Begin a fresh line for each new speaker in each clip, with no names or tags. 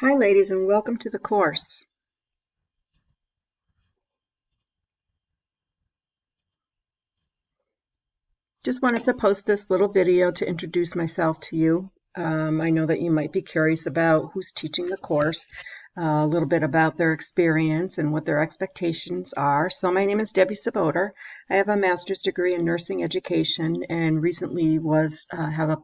Hi ladies and welcome to the course. Just wanted to post this little video to introduce myself to you. I know that you might be curious about who's teaching the course, a little bit about their experience and what their expectations are. So my name is Debbie Saboter. I have a master's degree in nursing education and recently have a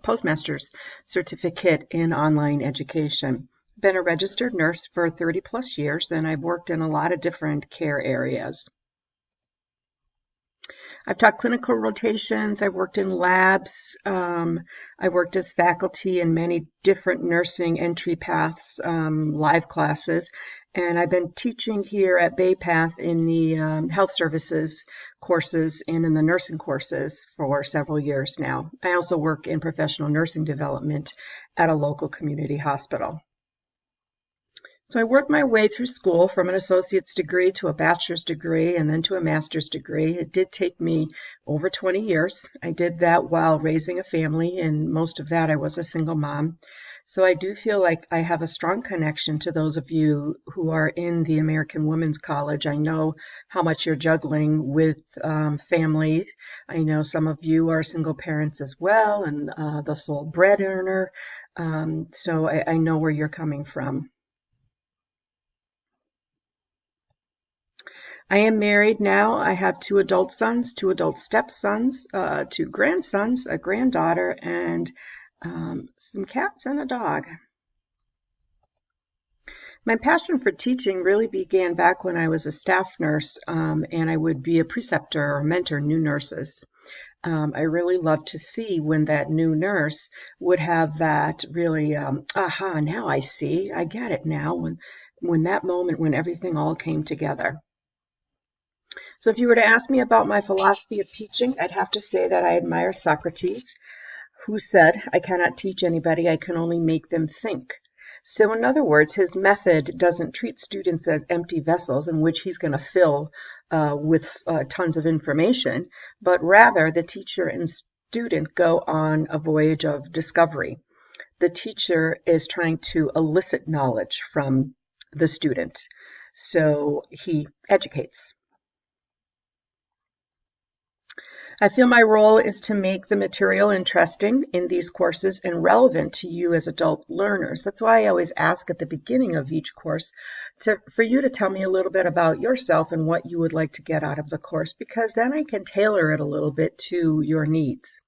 postmaster's certificate in online education. Been a registered nurse for 30 plus years and I've worked in a lot of different care areas. I've taught clinical rotations. I've worked in labs. I've worked as faculty in many different nursing entry paths, live classes. And I've been teaching here at Bay Path in the health services courses and in the nursing courses for several years now. I also work in professional nursing development at a local community hospital. So I worked my way through school from an associate's degree to a bachelor's degree and then to a master's degree. It did take me over 20 years. I did that while raising a family, and most of that I was a single mom. So I do feel like I have a strong connection to those of you who are in the American Women's College. I know how much you're juggling with family. I know some of you are single parents as well and the sole breadwinner. So I know where you're coming from. I am married now. I have two adult sons, two adult stepsons, two grandsons, a granddaughter, and some cats and a dog. My passion for teaching really began back when I was a staff nurse, and I would be a preceptor or mentor new nurses. I really loved to see when that new nurse would have that really, aha, now I see, I get it now, when that moment when everything all came together. So if you were to ask me about my philosophy of teaching, I'd have to say that I admire Socrates, who said, I cannot teach anybody, I can only make them think. So in other words, his method doesn't treat students as empty vessels in which he's going to fill with tons of information, but rather the teacher and student go on a voyage of discovery. The teacher is trying to elicit knowledge from the student, so he educates. I feel my role is to make the material interesting in these courses and relevant to you as adult learners. That's why I always ask at the beginning of each course for you to tell me a little bit about yourself and what you would like to get out of the course, because then I can tailor it a little bit to your needs.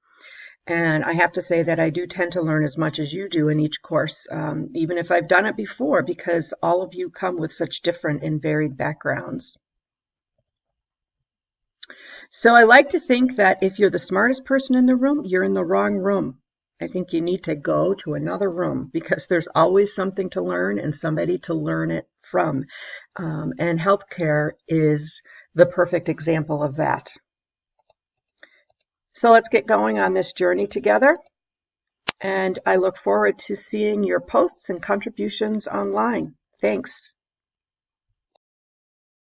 And I have to say that I do tend to learn as much as you do in each course, even if I've done it before, because all of you come with such different and varied backgrounds. So I like to think that if you're the smartest person in the room, you're in the wrong room. I think you need to go to another room because there's always something to learn and somebody to learn it from. And healthcare is the perfect example of that. So let's get going on this journey together. And I look forward to seeing your posts and contributions online. Thanks.